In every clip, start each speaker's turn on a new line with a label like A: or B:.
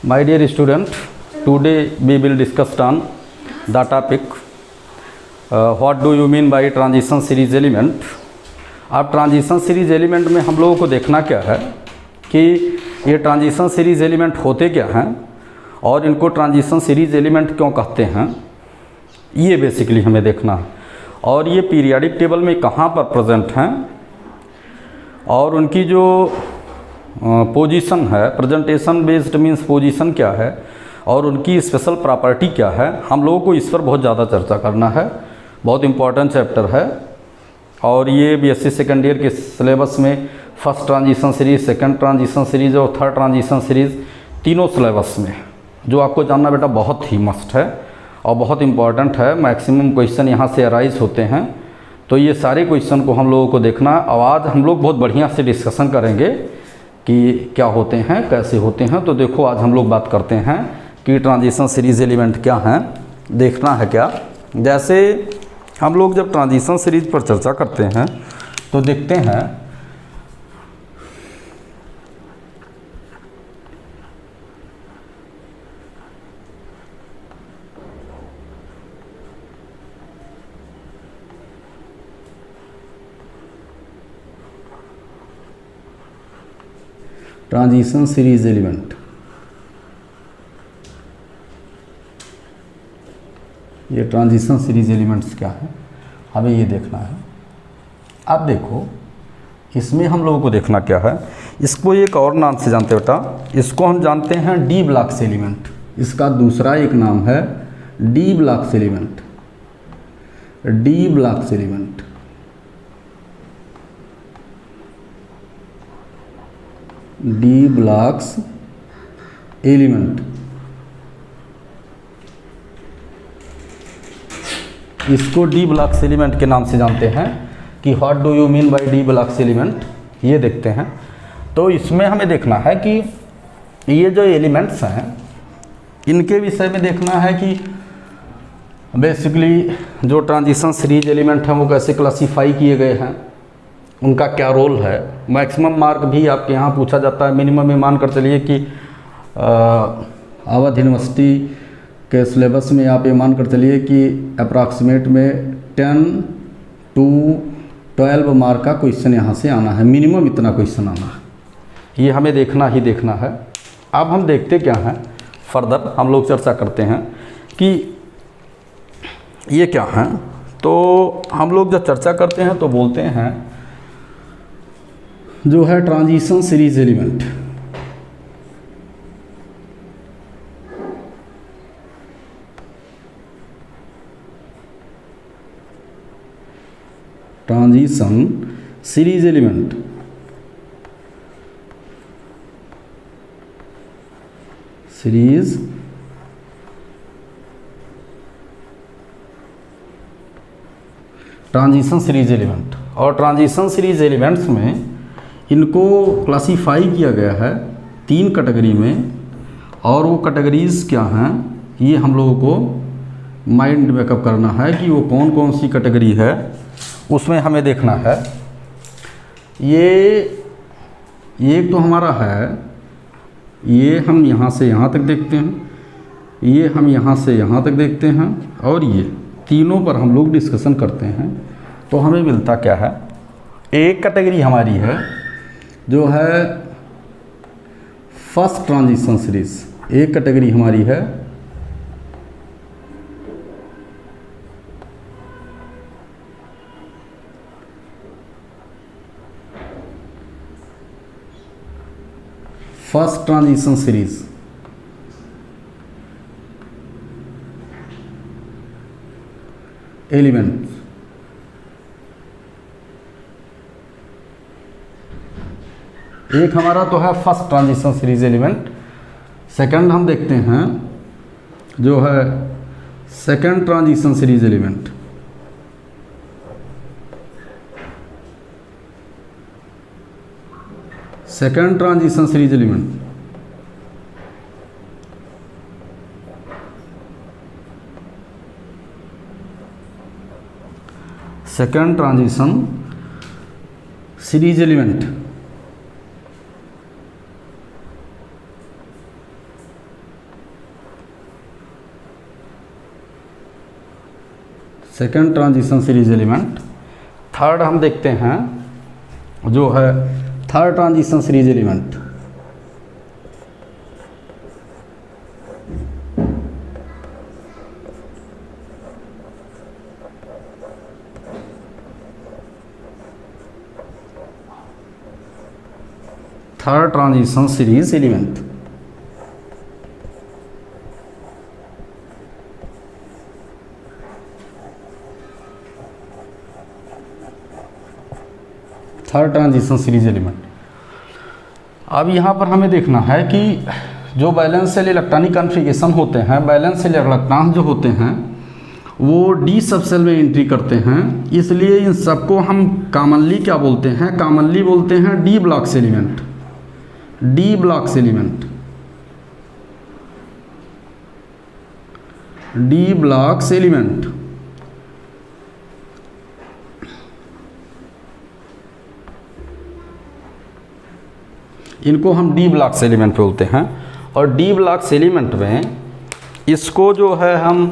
A: My dear student, today we will discuss on the topic what do you mean by transition series element। अब transition series element में हम लोगों को देखना क्या है कि ये ट्रांजिशन सीरीज एलिमेंट होते क्या हैं और इनको ट्रांजिशन सीरीज एलिमेंट क्यों कहते हैं, ये बेसिकली हमें देखना है। और ये पीरियाडिक टेबल में कहाँ पर प्रेजेंट हैं और उनकी जो पोजीशन है, प्रेजेंटेशन बेस्ड मीन्स पोजीशन क्या है और उनकी स्पेशल प्रॉपर्टी क्या है, हम लोगों को इस पर बहुत ज़्यादा चर्चा करना है। बहुत इम्पॉर्टेंट चैप्टर है और ये बीएससी सेकेंड ईयर के सिलेबस में first transition series, second transition series और थर्ड ट्रांजिशन सीरीज़ तीनों सिलेबस में जो आपको जानना बेटा बहुत ही मस्ट है और बहुत इम्पॉर्टेंट है। मैक्सिमम क्वेश्चन यहाँ से अराइज होते हैं, तो ये सारे क्वेश्चन को हम लोगों को देखना। आज हम लोग बहुत बढ़िया से डिस्कशन करेंगे कि क्या होते हैं, कैसे होते हैं। तो देखो आज हम लोग बात करते हैं कि ट्रांजिशन सीरीज एलिमेंट क्या हैं, देखना है क्या। जैसे हम लोग जब ट्रांजिशन सीरीज पर चर्चा करते हैं तो देखते हैं ट्रांजिशन सीरीज एलिमेंट, ये ट्रांजिशन सीरीज एलिमेंट्स क्या है हमें ये देखना है। अब देखो इसमें हम लोगों को देखना क्या है, इसको एक और नाम से जानते हैं बेटा, इसको हम जानते हैं डी ब्लॉक्स एलिमेंट। इसका दूसरा एक नाम है D blocks element, D blocks element. D blocks element, इसको डी ब्लॉक्स एलिमेंट के नाम से जानते हैं कि what do you mean by D blocks element, ये देखते हैं। तो इसमें हमें देखना है कि ये जो एलिमेंट्स हैं इनके विषय में देखना है कि बेसिकली जो ट्रांजिशन सीरीज एलिमेंट हैं वो कैसे क्लासीफाई किए गए हैं, उनका क्या रोल है। मैक्सिमम मार्क भी आपके यहाँ पूछा जाता है। मिनिमम में मान कर चलिए कि अवध यूनिवर्सिटी के सिलेबस में आप ये मान कर चलिए कि अप्रॉक्सीमेट में 10 to 12 मार्क का क्वेश्चन यहाँ से आना है, मिनिमम इतना क्वेश्चन आना है। ये हमें देखना ही देखना है। अब हम देखते क्या हैं, फर्दर हम लोग चर्चा करते हैं कि ये क्या हैं। तो हम लोग जब चर्चा करते हैं तो बोलते हैं जो है transition series element, transition series element. Series transition series element, और ट्रांजिशन सीरीज एलिमेंट्स में इनको क्लासीफाई किया गया है 3 कैटेगरी में। और वो कैटेगरीज क्या हैं ये हम लोगों को माइंड मेकअप करना है कि वो कौन कौन सी कैटेगरी है, उसमें हमें देखना है। ये तो हमारा है, ये हम यहाँ से यहाँ तक देखते हैं, ये हम यहाँ से यहाँ तक देखते हैं और ये तीनों पर हम लोग डिस्कशन करते हैं। तो हमें मिलता क्या है, एक कैटेगरी हमारी है जो है फर्स्ट ट्रांजिशन सीरीज। एक कैटेगरी हमारी है फर्स्ट ट्रांजिशन सीरीज। एलिमेंट एक हमारा तो है first transition series element. Second हम देखते हैं जो है second transition series element. Second transition series element, second transition series element. Second transition series element. Third हम देखते हैं जो है third transition series element. Third transition series element. Third transition series element. अब यहाँ पर हमें देखना है कि जो बैलेंस सेल इलेक्ट्रॉनिक कॉन्फ़िगरेशन होते हैं, बैलेंस सेल इलेक्ट्रॉन्स जो होते हैं वो डी सबसेल में एंट्री करते हैं, इसलिए इन सबको हम कॉमनली क्या बोलते हैं? कॉमनली बोलते हैं D blocks element. D blocks element, D blocks element. इनको हम डी ब्लॉक्स एलिमेंट बोलते हैं। और डी ब्लॉक्स एलिमेंट में इसको जो है हम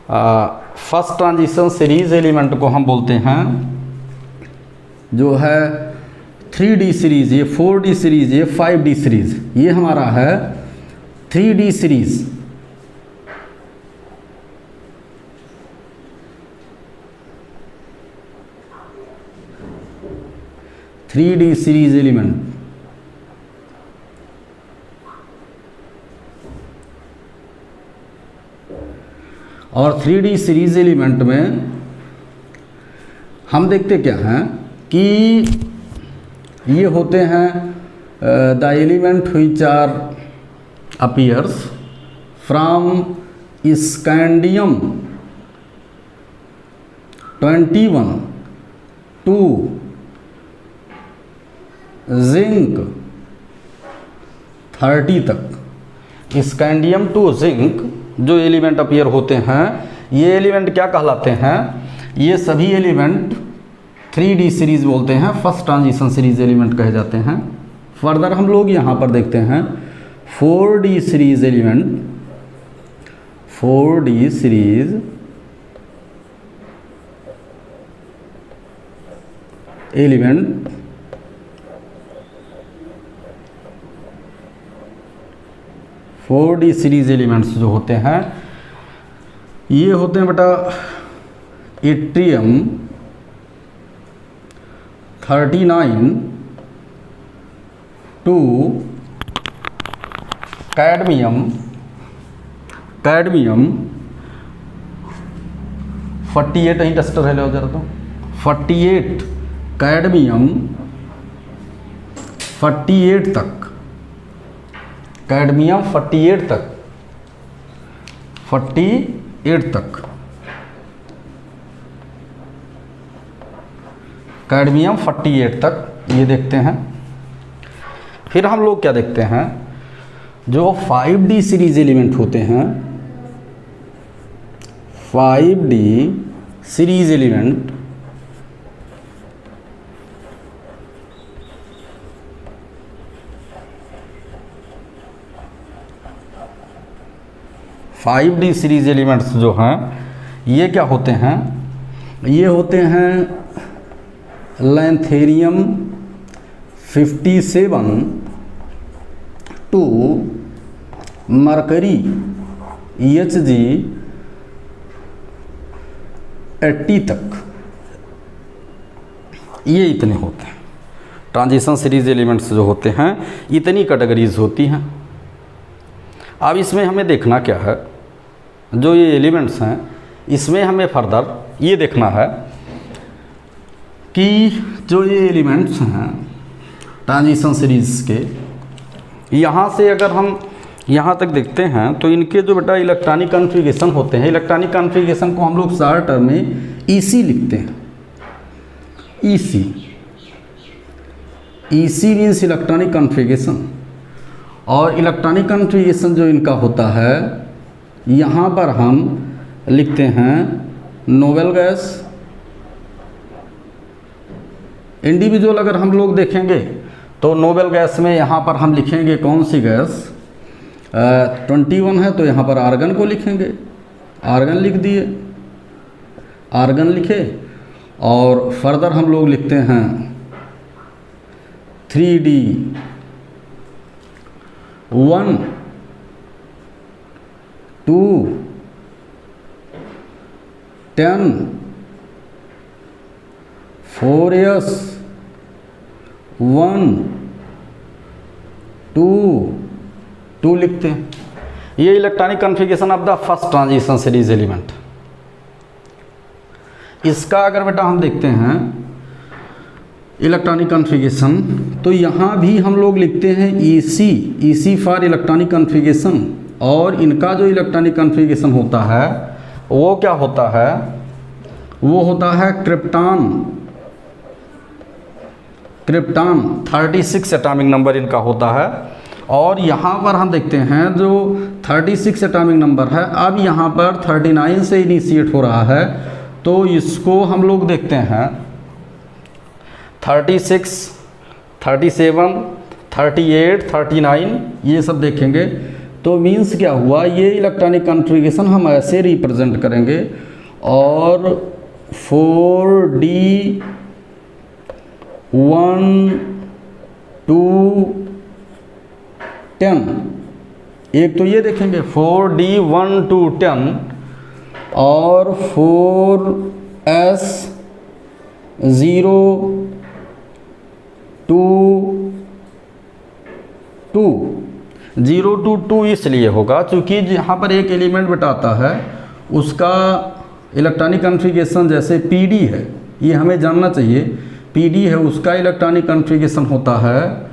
A: फर्स्ट ट्रांजिशन सीरीज एलिमेंट को हम बोलते हैं जो है 3D सीरीज, ये 4D सीरीज, ये 5D सीरीज, ये हमारा है 3D series. Three D series element. और 3D सीरीज एलिमेंट में हम देखते क्या हैं कि ये होते हैं the element which are appears from scandium 21 to zinc 30 तक। स्कैंडियम टू जिंक जो एलिमेंट अपीयर होते हैं, ये एलिमेंट क्या कहलाते हैं? ये सभी एलिमेंट 3D सीरीज बोलते हैं, फर्स्ट ट्रांजिशन सीरीज एलिमेंट कहे जाते हैं। फर्दर हम लोग यहाँ पर देखते हैं 4D series element. 4D series element four D series elements जो होते हैं ये होते हैं बेटा इट्रियम 39 टू कैडमियम 48 ही डस्टर है लो जरा तो 48 कैडमियम 48 तक, कैडमियम 48 तक, 48 तक कैडमियम 48 तक ये देखते हैं। फिर हम लोग क्या देखते हैं जो 5D सीरीज एलिमेंट होते हैं, 5D series element five D series elements जो हैं ये क्या होते हैं? ये होते हैं लैंथेरियम 57 टू मरकरी Hg 80 तक, ये इतने होते हैं। ट्रांजिशन सीरीज एलिमेंट्स जो होते हैं इतनी कैटेगरीज होती हैं। अब इसमें हमें देखना क्या है, जो ये एलिमेंट्स हैं इसमें हमें फर्दर ये देखना है कि जो ये एलिमेंट्स हैं ट्रांजिशन सीरीज के, यहाँ से अगर हम यहाँ तक देखते हैं तो इनके जो बेटा इलेक्ट्रॉनिक कॉन्फ़िगरेशन होते हैं, इलेक्ट्रॉनिक कॉन्फ़िगरेशन को हम लोग शॉर्ट टर्म में EC लिखते हैं। EC means electronic configuration. और इलेक्ट्रॉनिक कॉन्फ़िगरेशन जो इनका होता है यहाँ पर हम लिखते हैं नोबल गैस। इंडिविजुअल अगर हम लोग देखेंगे तो नोबल गैस में यहाँ पर हम लिखेंगे कौन सी गैस, 21 है तो यहाँ पर आर्गन को लिखेंगे, आर्गन लिख दिए। आर्गन लिखे और फर्दर हम लोग लिखते हैं 3D 1 2 10 4S 1 2 लिखते हैं। ये electronic configuration of the first transition series element. इसका अगर बेटा हम देखते हैं इलेक्ट्रॉनिक कॉन्फ़िगरेशन, तो यहाँ भी हम लोग लिखते हैं EC फॉर इलेक्ट्रॉनिक कॉन्फ़िगरेशन, और इनका जो इलेक्ट्रॉनिक कॉन्फ़िगरेशन होता है वो क्या होता है, वो होता है क्रिप्टॉन 36 एटॉमिक नंबर इनका होता है। और यहाँ पर हम देखते हैं जो 36 एटॉमिक नंबर है, अब यहाँ पर 39 से इनिशिएट हो रहा है, तो इसको हम लोग देखते हैं 36 37 38 39 ये सब देखेंगे। तो मीन्स क्या हुआ, ये इलेक्ट्रॉनिक कॉन्फ़िगरेशन हम ऐसे रिप्रेजेंट करेंगे, और 4D 1 2 10, एक तो ये देखेंगे 4D 1 2 10 और 4S 0 2 2 0 to 2 इसलिए होगा क्योंकि यहाँ पर एक एलिमेंट बताता है उसका इलेक्ट्रॉनिक कॉन्फ़िगरेशन, जैसे PD है, ये हमें जानना चाहिए। PD है, उसका इलेक्ट्रॉनिक कॉन्फ़िगरेशन होता है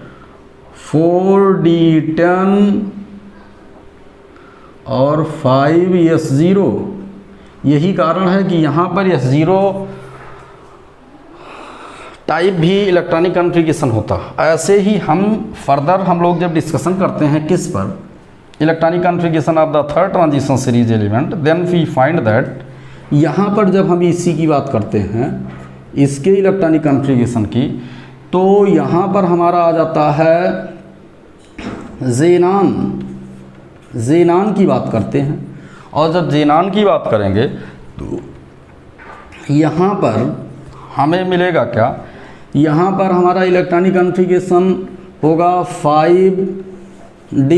A: 4D 10 और 5S0। यही कारण है कि यहाँ पर S0 टाइप भी इलेक्ट्रॉनिक कॉन्फ़िगरेशन होता। ऐसे ही हम फर्दर हम लोग जब डिस्कशन करते हैं किस पर, electronic configuration of the third transition series element, then we find that यहाँ पर जब हम इसी की बात करते हैं, इसके इलेक्ट्रॉनिक कॉन्फ़िगरेशन की, तो यहाँ पर हमारा आ जाता है ज़ेनान की बात करते हैं। और जब ज़ेनान की बात करेंगे तो यहाँ पर हमें मिलेगा क्या, यहाँ पर हमारा इलेक्ट्रॉनिक कॉन्फ़िगरेशन होगा 5D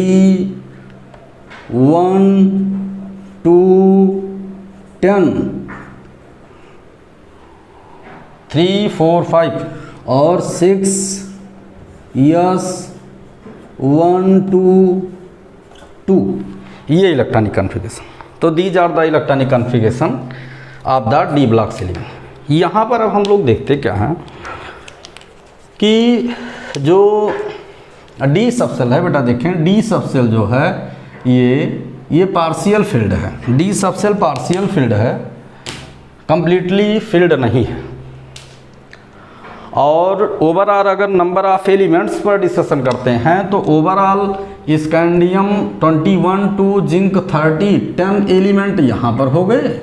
A: 1 2 10 3 4 5 और 6S 1 2 2, ये इलेक्ट्रॉनिक कॉन्फ़िगरेशन। तो these are the electronic configuration of the D block element. यहाँ पर अब हम लोग देखते क्या हैं कि जो डी सबसेल है बेटा, देखें डी सबसेल जो है ये पार्शियल फील्ड है। डी सबसेल पार्शियल फील्ड है, कंप्लीटली फील्ड नहीं है। और ओवरऑल अगर नंबर ऑफ एलिमेंट्स पर डिस्कशन करते हैं तो overall scandium 21 to zinc 30 10 element यहाँ पर हो गए,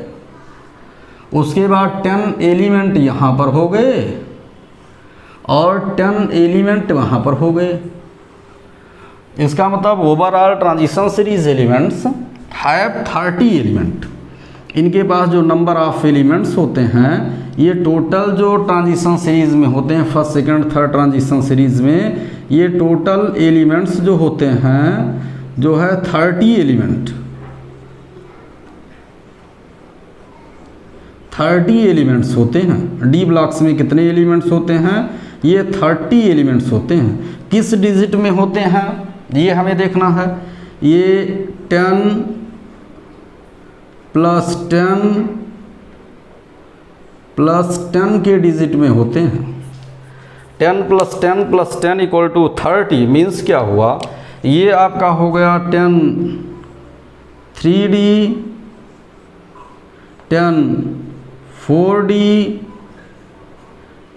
A: उसके बाद 10 एलिमेंट यहाँ पर हो गए और 10 एलिमेंट वहाँ पर हो गए। इसका मतलब overall transition series elements have 30 element. इनके पास जो नंबर ऑफ एलिमेंट्स होते हैं, ये टोटल जो ट्रांजिशन सीरीज़ में होते हैं, first second third transition series में, ये टोटल एलिमेंट्स जो होते हैं जो है 30 एलिमेंट। 30 एलिमेंट्स होते हैं। डी ब्लॉक्स में कितने एलिमेंट्स होते हैं, ये 30 एलिमेंट्स होते हैं। किस डिजिट में होते हैं ये हमें देखना है। ये 10 प्लस 10 के डिजिट में होते हैं। 10 plus 10 plus 10 equal to 30 means क्या हुआ, ये आपका हो गया 10 3D 10 4D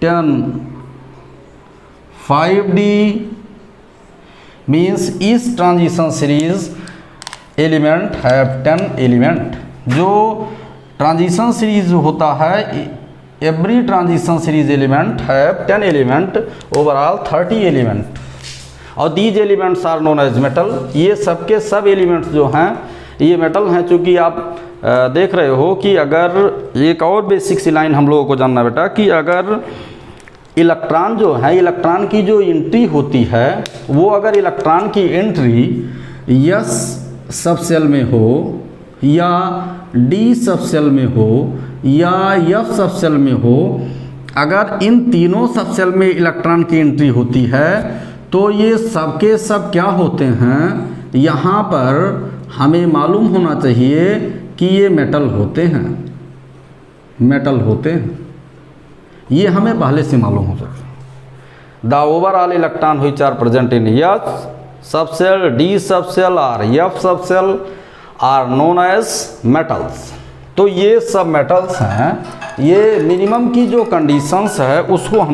A: 10 5D मीन्स इस transition series element have 10 element. जो ट्रांजिशन सीरीज होता है, every transition series element have 10 element, overall 30 element. और these elements are known as metal. ये सब के सब एलिमेंट्स जो हैं ये मेटल हैं। चूँकि आप देख रहे हो कि अगर एक और बेसिक सी लाइन हम लोगों को जानना बेटा कि अगर इलेक्ट्रॉन जो है, इलेक्ट्रॉन की जो एंट्री होती है वो अगर इलेक्ट्रॉन की एंट्री S सबसेल में हो या D सबसेल में हो या F सबसेल में हो, अगर इन तीनों सबसेल में इलेक्ट्रॉन की एंट्री होती है तो ये सब के सब क्या होते हैं, यहाँ पर हमें मालूम होना चाहिए कि ये मेटल होते हैं, मेटल होते हैं, ये हमें पहले से मालूम हो सकता है। The overall electron which are present in S subshell, D subshell और F subshell are known as metals. तो ये सब मेटल्स हैं, ये मिनिमम की जो कंडीशंस है उसको हम